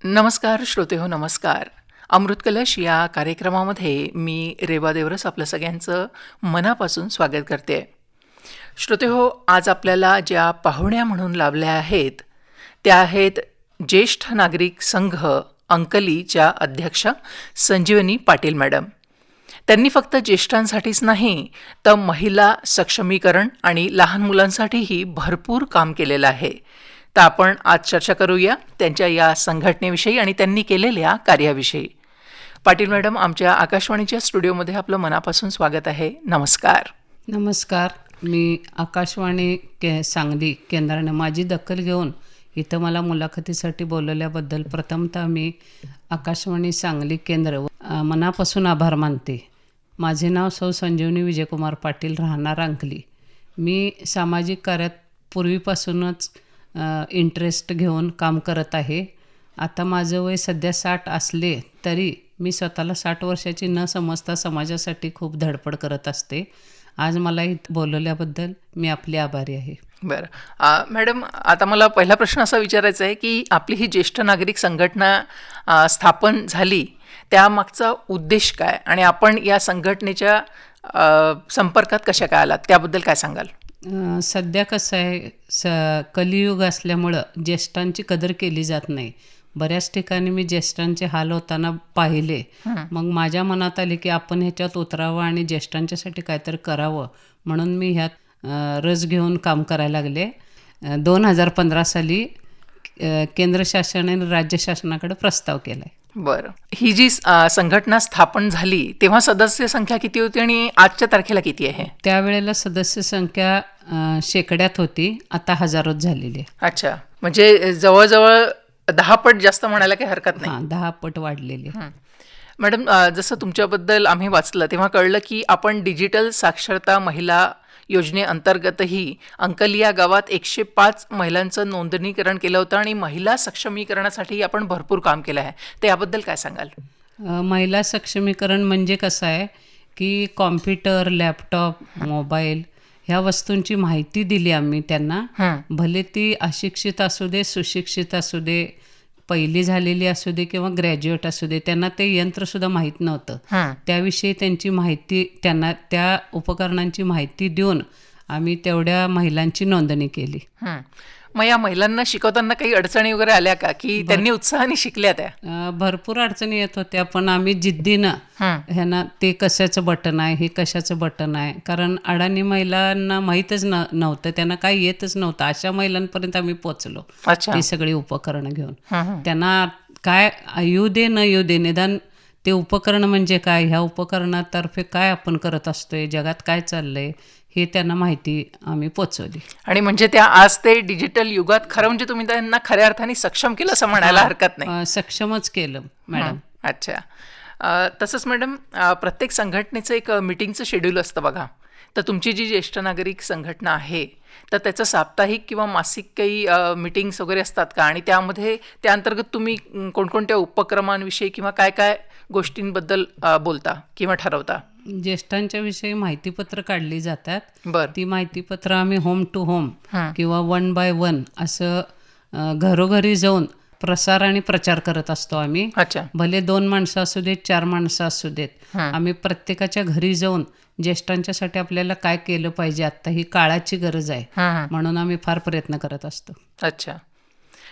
नमस्कार श्रोतेहो, नमस्कार. अमृत कलश या कार्यक्रमामध्ये मी रेवा देवरस आपलं सगळ्यांचं मनापासून स्वागत करते. श्रोतेहो, आज आपल्याला ज्या पाहुण्या म्हणून लाभल्या आहेत त्या आहेत ज्येष्ठ नागरिक संघ अंकलीच्या अध्यक्षा संजीवनी पाटील मॅडम. त्यांनी फक्त ज्येष्ठांसाठीच नाही तर महिला सक्षमीकरण आणि लहान मुलांसाठीही भरपूर काम केलेलं आहे. तर आपण आज चर्चा करूया त्यांच्या या संघटनेविषयी आणि त्यांनी केलेल्या कार्याविषयी. पाटील मॅडम, आमच्या आकाशवाणीच्या स्टुडिओमध्ये आपलं मनापासून स्वागत आहे. नमस्कार. नमस्कार. मी आकाशवाणी सांगली केंद्राने माझी दखल घेऊन इथं मला मुलाखतीसाठी बोलवल्याबद्दल प्रथमतः मी आकाशवाणी सांगली केंद्र मनापासून आभार मानते. माझे नाव सौ संजीवनी विजयकुमार पाटील, राहणार अंकली. मी सामाजिक कार्यात पूर्वीपासूनच इंटरेस्ट घेऊन काम करत आहे. आता माझं वय सध्या 60 असले तरी मी स्वतःला 60 वर्षाची न समजता समाजासाठी खूप धडपड करत असते. आज मला इथं बोलवल्याबद्दल मी आपली आभारी आहे. बरं मॅडम, आता मला पहिला प्रश्न असा विचारायचा आहे की आपली ही ज्येष्ठ नागरिक संघटना स्थापन झाली त्यामागचा उद्देश काय आणि आपण या संघटनेच्या संपर्कात कशा काय आलात त्याबद्दल काय सांगाल? सध्या कसं आहे, कलियुग असल्यामुळं ज्येष्ठांची कदर केली जात नाही. बऱ्याच ठिकाणी मी ज्येष्ठांचे हाल होताना पाहिले. मग माझ्या मनात आले की आपण ह्याच्यात उतरावं आणि ज्येष्ठांच्यासाठी काहीतरी करावं, म्हणून मी ह्यात रस घेऊन काम करायला लागले. 2015 साली केंद्र शासन आणि राज्य शासनाकडे प्रस्ताव केला आहे. बरं, ही जी संघटना स्थापन झाली तेव्हा सदस्य संख्या किती होती आणि आजच्या तारखेला किती आहे? त्यावेळेला सदस्य संख्या शेकड्यात होती, आता हजारोच झालेली आहे. अच्छा, म्हणजे जवळजवळ 10 पट जास्त म्हणायला काही हरकत नाही. 10 पट वाढलेली आहे. मॅडम, जसं तुमच्याबद्दल आम्ही वाचलं तेव्हा कळलं की आपण डिजिटल साक्षरता महिला योजनेअंतर्गतही अंकली या गावात 105 महिलांचं नोंदणीकरण केलं होतं आणि महिला सक्षमीकरणासाठी आपण भरपूर काम केलं आहे. तर याबद्दल काय सांगाल? महिला सक्षमीकरण म्हणजे कसं आहे की कॉम्प्युटर, लॅपटॉप, मोबाईल ह्या वस्तूंची माहिती दिली आम्ही त्यांना. भले ती अशिक्षित असू दे, सुशिक्षित असू दे, पहिली झालेली असू दे किंवा ग्रॅज्युएट असू दे, त्यांना ते यंत्रसुद्धा माहीत नव्हतं. त्याविषयी त्यांची माहिती, त्यांना त्या उपकरणांची माहिती देऊन आम्ही तेवढ्या महिलांची नोंदणी केली. मग या महिलांना शिकवताना काही अडचणी वगैरे आल्या का की त्यांनी उत्साहाने शिकल्या त्या? भरपूर अडचणी येत होत्या, पण आम्ही जिद्दीनं ह्यांना ते कशाचं बटन आहे, हे कशाचं बटन आहे, कारण अडाणी महिलांना माहीतच नव्हतं, त्यांना काही येतच नव्हतं. अशा महिलांपर्यंत आम्ही पोचलो ती सगळी उपकरणं घेऊन. त्यांना काय येऊ दे न येऊ दे, निदान ते उपकरण म्हणजे काय, ह्या उपकरणातर्फे काय आपण करत असतोय, जगात काय चाललंय, हे त्यांना माहिती आम्ही पोचवली. आणि म्हणजे त्या आज ते डिजिटल युगात खरं म्हणजे तुम्ही त्यांना खऱ्या अर्थाने सक्षम केलं असं म्हणायला हरकत नाही. सक्षमच केलं मॅडम. अच्छा. तसंच मॅडम, प्रत्येक संघटनेचं एक मीटिंगचं शेड्यूल असतं बघा. तर तुमची जी ज्येष्ठ नागरिक संघटना आहे तर त्याचं साप्ताहिक किंवा मासिक काही मीटिंग्स वगैरे असतात का? आणि त्यामध्ये त्या अंतर्गत तुम्ही कोणकोणत्या उपक्रमांविषयी किंवा काय काय गोष्टींबद्दल बोलता किंवा ठरवता? ज्येष्ठांच्या विषयी माहितीपत्र काढली जातात. बरं. ती माहितीपत्र आम्ही होम टू होम किंवा 1 by 1 असं घरोघरी जाऊन प्रसार आणि प्रचार करत असतो आम्ही. अच्छा. भले 2 माणसं असू देत, 4 माणसं असू देत, आम्ही प्रत्येकाच्या घरी जाऊन ज्येष्ठांच्यासाठी आपल्याला काय केलं पाहिजे, आत्ता ही काळाची गरज आहे म्हणून आम्ही फार प्रयत्न करत असतो. अच्छा.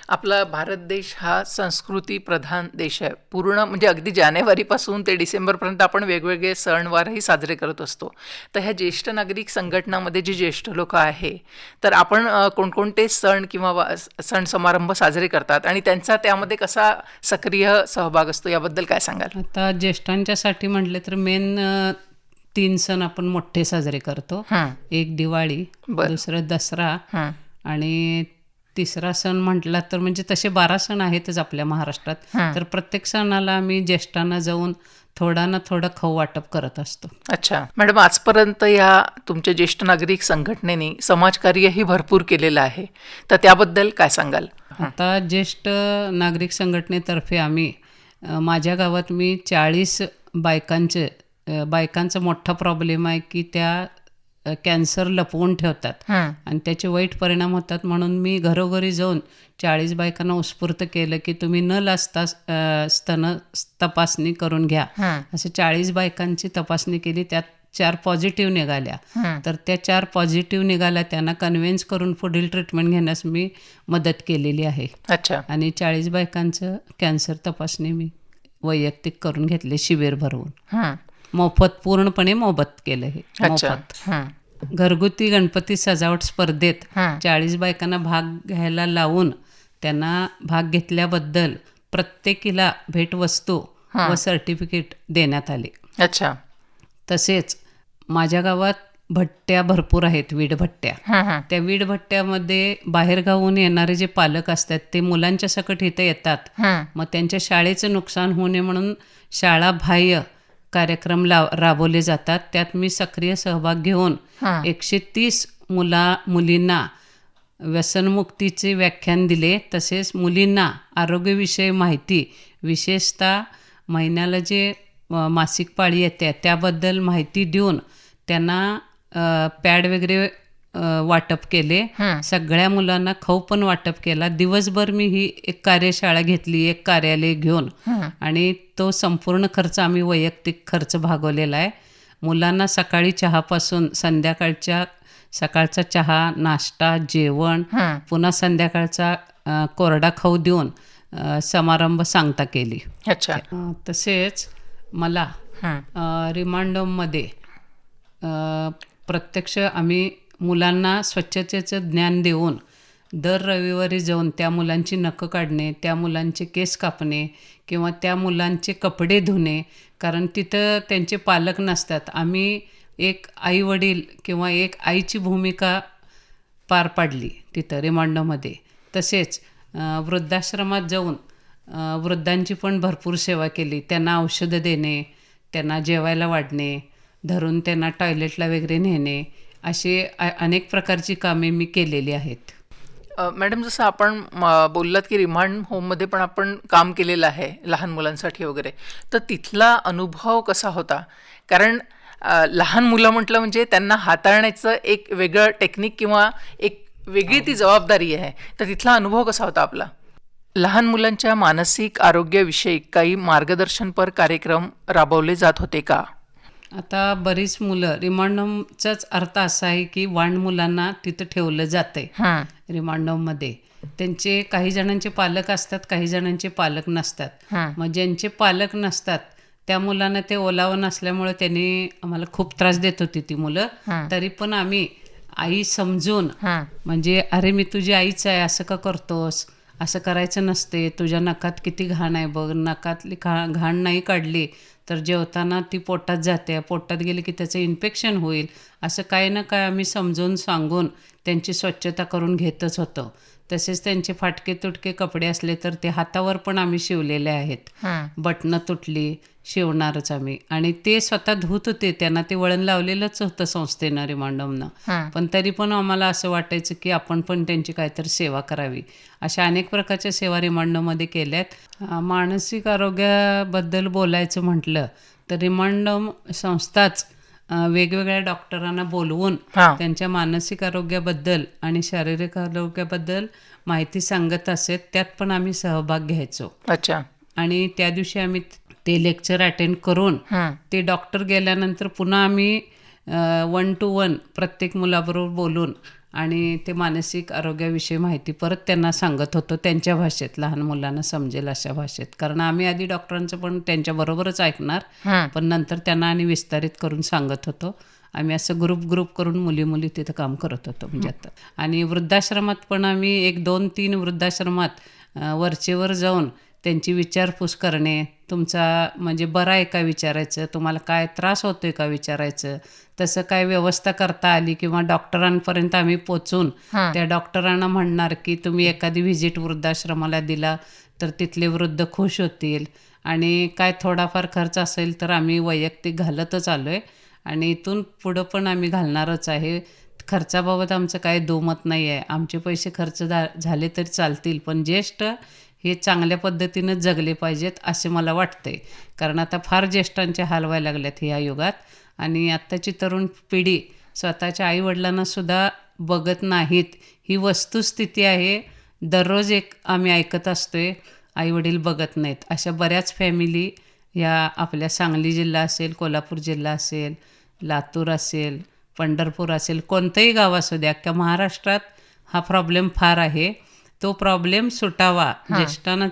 आपला भारत देश हा संस्कृती प्रधान देश आहे. पूर्ण म्हणजे अगदी जानेवारीपासून ते डिसेंबरपर्यंत आपण वेगवेगळे सणवारही साजरे करत असतो. तर ह्या ज्येष्ठ नागरिक संघटनामध्ये जे ज्येष्ठ लोक आहे तर आपण कोणकोणते सण किंवा सण समारंभ साजरे करतात आणि त्यांचा त्यामध्ये कसा सक्रिय सहभाग असतो याबद्दल काय सांगाल? आता ज्येष्ठांच्यासाठी म्हटले तर मेन 3 सण आपण मोठे साजरे करतो. एक दिवाळी, दुसरं दसरा आणि तिसरा सण म्हटला तर म्हणजे तसे 12 सण आहेतच आपल्या महाराष्ट्रात. तर प्रत्येक सणाला आम्ही ज्येष्ठांना जाऊन थोडा ना थोडं खाऊ वाटप करत असतो. अच्छा. मॅडम, आजपर्यंत या तुमच्या ज्येष्ठ नागरिक संघटनेने समाजकार्यही भरपूर केलेलं आहे, तर त्याबद्दल काय सांगाल? आता ज्येष्ठ नागरिक संघटनेतर्फे आम्ही माझ्या गावात मी 40 बायकांचा मोठा प्रॉब्लेम आहे की त्या कॅन्सर लपवून ठेवतात आणि त्याचे वाईट परिणाम होतात. म्हणून मी घरोघरी जाऊन 40 बायकांना उत्स्फूर्त केलं की तुम्ही न लाजता स्तन तपासणी करून घ्या. असं 40 बायकांची तपासणी केली, त्यात 4 पॉझिटिव्ह निघाल्या. तर त्या 4 पॉझिटिव्ह निघाल्या, त्यांना कन्व्हिन्स करून पुढील ट्रीटमेंट घेण्यास मी मदत केलेली आहे. अच्छा. आणि 40 बायकांचं कॅन्सर तपासणी मी वैयक्तिक करून घेतले, शिबिर भरवून. मोफत, पूर्णपणे मोफत केलं हे. मोफत. घरगुती गणपती सजावट स्पर्धेत 40 बायकांना भाग घ्यायला लावून त्यांना भाग घेतल्याबद्दल प्रत्येकीला भेटवस्तू व सर्टिफिकेट देण्यात आले. अच्छा. तसेच माझ्या गावात भट्ट्या भरपूर आहेत, वीट भट्ट्या. त्या वीट भट्ट्यामध्ये बाहेरगावून येणारे जे पालक असतात ते मुलांच्या सकट इथं येतात. मग त्यांच्या शाळेचं नुकसान होऊ नये म्हणून शाळाबाह्य कार्यक्रम राबवले जातात. त्यात मी सक्रिय सहभाग घेऊन 130 मुलींना व्यसनमुक्तीचे व्याख्यान दिले. तसेच मुलींना आरोग्यविषयी माहिती, विशेषतः महिन्याला जे मासिक पाळी येते त्याबद्दल माहिती देऊन त्यांना पॅड वगैरे वाटप केले. सगळ्या मुलांना खाऊ पण वाटप केला. दिवसभर मी ही एक कार्यशाळा घेतली, एक कार्यालय घेऊन, आणि तो संपूर्ण खर्च आम्ही वैयक्तिक खर्च भागवलेला आहे. मुलांना सकाळी चहापासून सकाळचा चहा, नाश्ता, जेवण, पुन्हा संध्याकाळचा कोरडा खाऊ देऊन समारंभ सांगता केली. अच्छा. तसेच मला रिमांड होममध्ये प्रत्यक्ष आम्ही मुलांना स्वच्छतेचं ज्ञान देऊन दर रविवारी जाऊन त्या मुलांची नखं काढणे, त्या मुलांचे केस कापणे किंवा त्या मुलांचे कपडे धुणे, कारण तिथं त्यांचे पालक नसतात. आम्ही एक आईवडील किंवा एक आईची भूमिका पार पाडली तिथं रिमांडमध्ये. तसेच वृद्धाश्रमात जाऊन वृद्धांची पण भरपूर सेवा केली. त्यांना औषधं देणे, त्यांना जेवायला वाढणे, धरून त्यांना टॉयलेटला वगैरे नेणे, असे अनेक प्रकारची कामे मी केलेली आहेत. मॅडम, जसं आपण बोललात की रिमांड होममध्ये पण आपण काम केलेलं आहे लहान मुलांसाठी वगैरे, तर तिथला अनुभव कसा होता? कारण लहान मुलं म्हटलं म्हणजे त्यांना हाताळण्याचं एक वेगळं टेक्निक किंवा एक वेगळी ती जबाबदारी आहे. तर तिथला अनुभव कसा होता आपला? लहान मुलांच्या मानसिक आरोग्याविषयी काही मार्गदर्शनपर कार्यक्रम राबवले जात होते का? आता बरीच मुलं, रिमांड होमचाच अर्थ असा आहे की वांड मुलांना तिथं ठेवलं जातंय. रिमांड होममध्ये त्यांचे काही जणांचे पालक असतात, काही जणांचे पालक नसतात. मग ज्यांचे पालक नसतात त्या मुलांना ते ओलावं नसल्यामुळे त्यांनी आम्हाला खूप त्रास देत होती ती मुलं. तरी पण आम्ही आई समजून, म्हणजे अरे मी तुझी आईच आहे, असं का करतोस, असं करायचं नसते, तुझ्या नखात किती घाण आहे बघ, नखातली घाण नाही काढली तर जेवताना ती पोटात जाते, पोटात गेली की त्याचं इन्फेक्शन होईल, असं काही ना काय आम्ही समजून सांगून त्यांची स्वच्छता करून घेतच होतो. तसेच त्यांचे फाटके तुटके कपडे असले तर ते हातावर पण आम्ही शिवलेले आहेत. बटणं तुटली शिवणारच आम्ही, आणि ते स्वतः धुत होते. त्यांना ते वळण लावलेलंच होतं संस्थेनं, रिमांड होमनं. पण तरी पण आम्हाला असं वाटायचं की आपण पण त्यांची काहीतरी सेवा करावी. अशा अनेक प्रकारच्या सेवा रिमांड होममध्ये केल्यात. मानसिक आरोग्याबद्दल बोलायचं म्हटलं तर रिमांड होम संस्थाच वेगवेगळ्या डॉक्टरांना बोलवून त्यांच्या मानसिक आरोग्याबद्दल आणि शारीरिक आरोग्याबद्दल माहिती सांगत असेल. त्यात पण आम्ही सहभाग घ्यायचो. अच्छा. आणि त्या दिवशी आम्ही ते लेक्चर अटेंड करून ते डॉक्टर गेल्यानंतर पुन्हा आम्ही 1 to 1 प्रत्येक मुलाबरोबर बोलून आणि ते मानसिक आरोग्याविषयी माहिती परत त्यांना सांगत होतो त्यांच्या भाषेत, लहान मुलांना समजेल अशा भाषेत. कारण आम्ही आधी डॉक्टरांचं पण त्यांच्याबरोबरच ऐकणार, पण नंतर त्यांना आणि विस्तारित करून सांगत होतो. आम्ही असं ग्रुप करून मुली तिथं काम करत होतो म्हणजे आता. आणि वृद्धाश्रमात पण आम्ही 1, 2, 3 वृद्धाश्रमात वरचेवर जाऊन त्यांची विचारपूस करणे, तुमचा म्हणजे बरं आहे का विचारायचं, तुम्हाला काय त्रास होतोय का विचारायचं, तसं काय व्यवस्था करता आली किंवा डॉक्टरांपर्यंत आम्ही पोचून त्या डॉक्टरांना म्हणणार की तुम्ही एखादी व्हिजिट वृद्धाश्रमाला दिला तर तिथले वृद्ध खुश होतील, आणि काय थोडाफार खर्च असेल तर आम्ही वैयक्तिक घालतच आलो आहे आणि इथून पुढं पण आम्ही घालणारच आहे. खर्चाबाबत आमचं काही दुमत नाही आहे. आमचे पैसे खर्च झाले तरी चालतील, पण ज्येष्ठ हे चांगल्या पद्धतीनं जगले पाहिजेत असे मला वाटते. कारण आता फार ज्येष्ठांचे हाल व्हायला लागल्यात ह्या युगात, आणि आत्ताची तरुण पिढी स्वतःच्या आईवडिलांना सुद्धा बघत नाहीत. ही वस्तुस्थिती आहे. दररोज एक आम्ही ऐकत असतोय, आईवडील बघत नाहीत. अशा बऱ्याच फॅमिली ह्या आपल्या सांगली जिल्हा असेल, कोल्हापूर जिल्हा असेल, लातूर असेल, पंढरपूर असेल, कोणतंही गाव असू द्या, अख्ख्या महाराष्ट्रात हा प्रॉब्लेम फार आहे. तो प्रॉब्लेम सुटावा, ज्येष्ठांना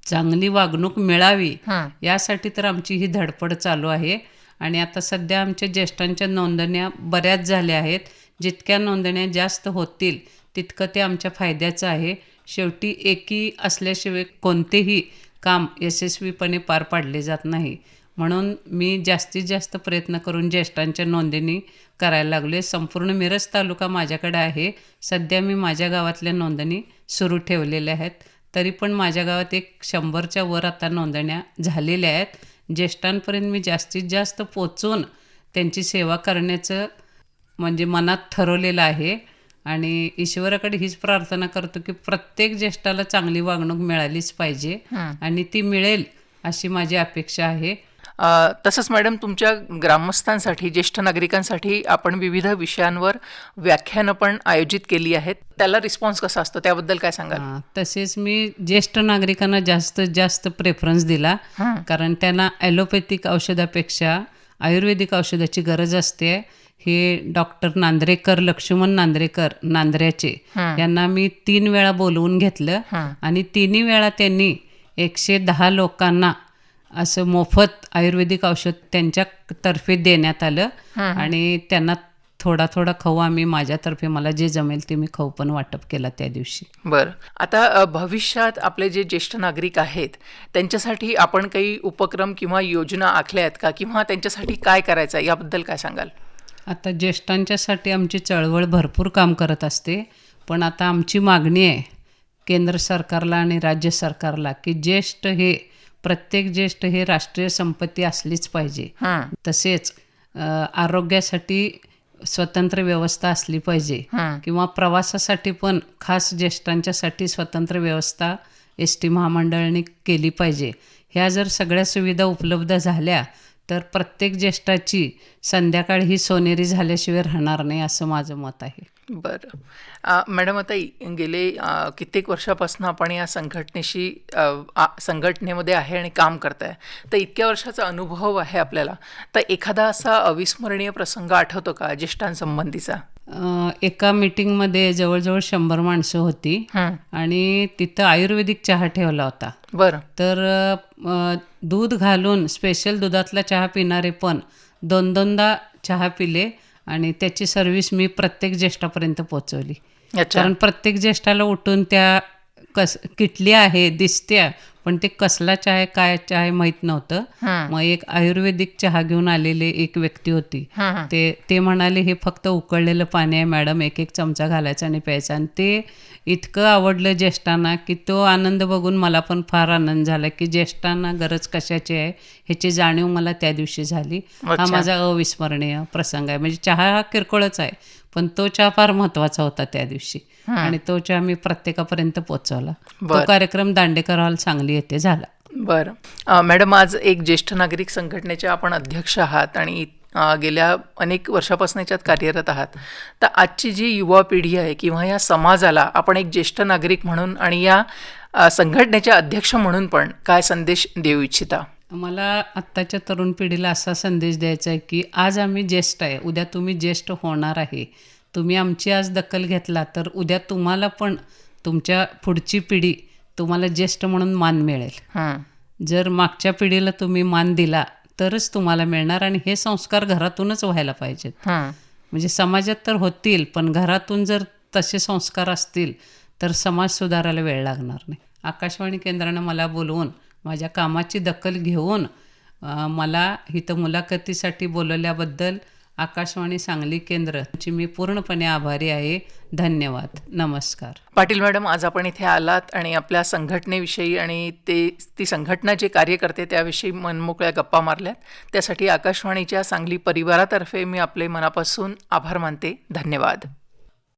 चांगली वागणूक मिळावी, यासाठी तर आमची ही धडपड चालू आहे. आणि आता सध्या आमच्या ज्येष्ठांच्या नोंदण्या बऱ्याच झाल्या आहेत. जितक्या नोंदण्या जास्त होतील तितकं ते आमच्या फायद्याचं आहे. शेवटी एकी असल्याशिवाय कोणतेही काम यशस्वीपणे पार पाडले जात नाही. म्हणून मी जास्तीत जास्त प्रयत्न करून ज्येष्ठांच्या नोंदणी करायला लागले. संपूर्ण मिरज तालुका माझ्याकडे आहे. सध्या मी माझ्या गावातल्या नोंदणी सुरू ठेवलेल्या आहेत. तरी पण माझ्या गावात एक 100च्या वर आता नोंदण्या झालेल्या आहेत. ज्येष्ठांपर्यंत मी जास्तीत जास्त पोचून त्यांची सेवा करण्याचं म्हणजे मनात ठरवलेलं आहे. आणि ईश्वराकडे हीच प्रार्थना करतो की प्रत्येक ज्येष्ठाला चांगली वागणूक मिळालीच पाहिजे आणि ती मिळेल अशी माझी अपेक्षा आहे. तसंच मॅडम, तुमच्या ग्रामस्थांसाठी, ज्येष्ठ नागरिकांसाठी आपण विविध विषयांवर व्याख्यानं पण आयोजित केली आहेत. त्याला रिस्पॉन्स कसा असतो, त्याबद्दल काय सांगाल? तसेच मी ज्येष्ठ नागरिकांना जास्तीत जास्त प्रेफरन्स दिला, कारण त्यांना ॲलोपॅथिक औषधापेक्षा आयुर्वेदिक औषधाची गरज असते. हे डॉक्टर नांद्रेकर, लक्ष्मण नांद्रेकर नांद्र्याचे, यांना मी 3 वेळा बोलवून घेतलं आणि 3 वेळा त्यांनी 110 लोकांना असं मोफत आयुर्वेदिक औषध त्यांच्यातर्फे देण्यात आलं. आणि त्यांना थोडा थोडा खाऊ आम्ही माझ्यातर्फे मला जे जमेल ते मी खाऊ पण वाटप केला त्या दिवशी. बरं, आता भविष्यात आपले जे ज्येष्ठ नागरिक आहेत त्यांच्यासाठी आपण काही उपक्रम किंवा योजना आखल्या आहेत का, किंवा त्यांच्यासाठी काय करायचं आहे याबद्दल काय सांगाल? आता ज्येष्ठांच्यासाठी आमची चळवळ भरपूर काम करत असते. पण आता आमची मागणी आहे केंद्र सरकारला आणि राज्य सरकारला की प्रत्येक ज्येष्ठ हे राष्ट्रीय संपत्ती असलीच पाहिजे. तसेच आरोग्यासाठी स्वतंत्र व्यवस्था असली पाहिजे, किंवा प्रवासासाठी पण खास ज्येष्ठांच्यासाठी स्वतंत्र व्यवस्था ST महामंडळाने केली पाहिजे. ह्या जर सगळ्या सुविधा उपलब्ध झाल्या तर प्रत्येक ज्येष्ठाची संध्याकाळ ही सोनेरी झाल्याशिवाय राहणार नाही, असं माझं मत आहे. बरं मॅडम, आता गेले कित्येक वर्षापासून आपण या संघटनेमध्ये आहे आणि काम करताय, तर इतक्या वर्षाचा अनुभव आहे आपल्याला, तर एखादा असा अविस्मरणीय प्रसंग आठवतो का ज्येष्ठांसंबंधीचा? एका मीटिंगमध्ये जवळजवळ 100 माणसं होती आणि तिथं आयुर्वेदिक चहा ठेवला होता. बरं. तर दूध घालून स्पेशल दुधातला चहा पिणारे पण 2-2दा चहा पिले आणि त्याची सर्व्हिस मी प्रत्येक ज्येष्ठापर्यंत पोहोचवली. कारण प्रत्येक ज्येष्ठाला उठून त्या किटली आहे दिसते, पण ते कसला चहा आहे काय चहा आहे माहीत नव्हतं. मग एक आयुर्वेदिक चहा घेऊन आलेले एक व्यक्ती होती. ते म्हणाले हे फक्त उकळलेलं पाणी आहे मॅडम, 1-1 चमचा घालायचा आणि प्यायचा. आणि ते इतकं आवडलं ज्येष्ठांना की तो आनंद बघून मला पण फार आनंद झाला की ज्येष्ठांना गरज कशाची आहे ह्याची जाणीव मला त्या दिवशी झाली. हा माझा अविस्मरणीय प्रसंग आहे. म्हणजे चहा हा किरकोळच आहे, पण तो चहा फार महत्त्वाचा होता त्या दिवशी आणि तो चहा मी प्रत्येकापर्यंत पोचवला. तो कार्यक्रम दांडेकर हॉल सांगली येथे झाला. बरं मॅडम, आज एक ज्येष्ठ नागरिक संघटनेच्या आपण अध्यक्ष आहात आणि गेल्या अनेक वर्षापासून याच्यात कार्यरत आहात. तर आजची जी युवा पिढी आहे किंवा या समाजाला आपण एक ज्येष्ठ नागरिक म्हणून आणि या संघटनेच्या अध्यक्ष म्हणून पण काय संदेश देऊ इच्छिता? मला आत्ताच्या तरुण पिढीला असा संदेश द्यायचा आहे की आज आम्ही ज्येष्ठ आहे, उद्या तुम्ही ज्येष्ठ होणार आहे. तुम्ही आमची आज दखल घेतला तर उद्या तुम्हाला पण तुमच्या पुढची पिढी तुम्हाला ज्येष्ठ म्हणून मान मिळेल. जर मागच्या पिढीला तुम्ही मान दिला तरच तुम्हाला मिळणार. आणि हे संस्कार घरातूनच व्हायला पाहिजेत. म्हणजे समाजात तर होतील, पण घरातून जर तसे संस्कार असतील तर समाज सुधारायला वेळ लागणार नाही. आकाशवाणी केंद्रानं मला बोलवून माझ्या कामाची दखल घेऊन मला इथं मुलाखतीसाठी बोलवल्याबद्दल आकाशवाणी सांगली केंद्राची मी पूर्णपणे आभारी आहे. धन्यवाद. नमस्कार. पाटील मॅडम, आज आपण इथे आलात आणि आपल्या संघटनेविषयी आणि ती संघटना जे कार्य करते त्याविषयी मनमोकळ्या गप्पा मारल्यात. त्यासाठी आकाशवाणीच्या सांगली परिवारातर्फे मी आपले मनापासून आभार मानते. धन्यवाद.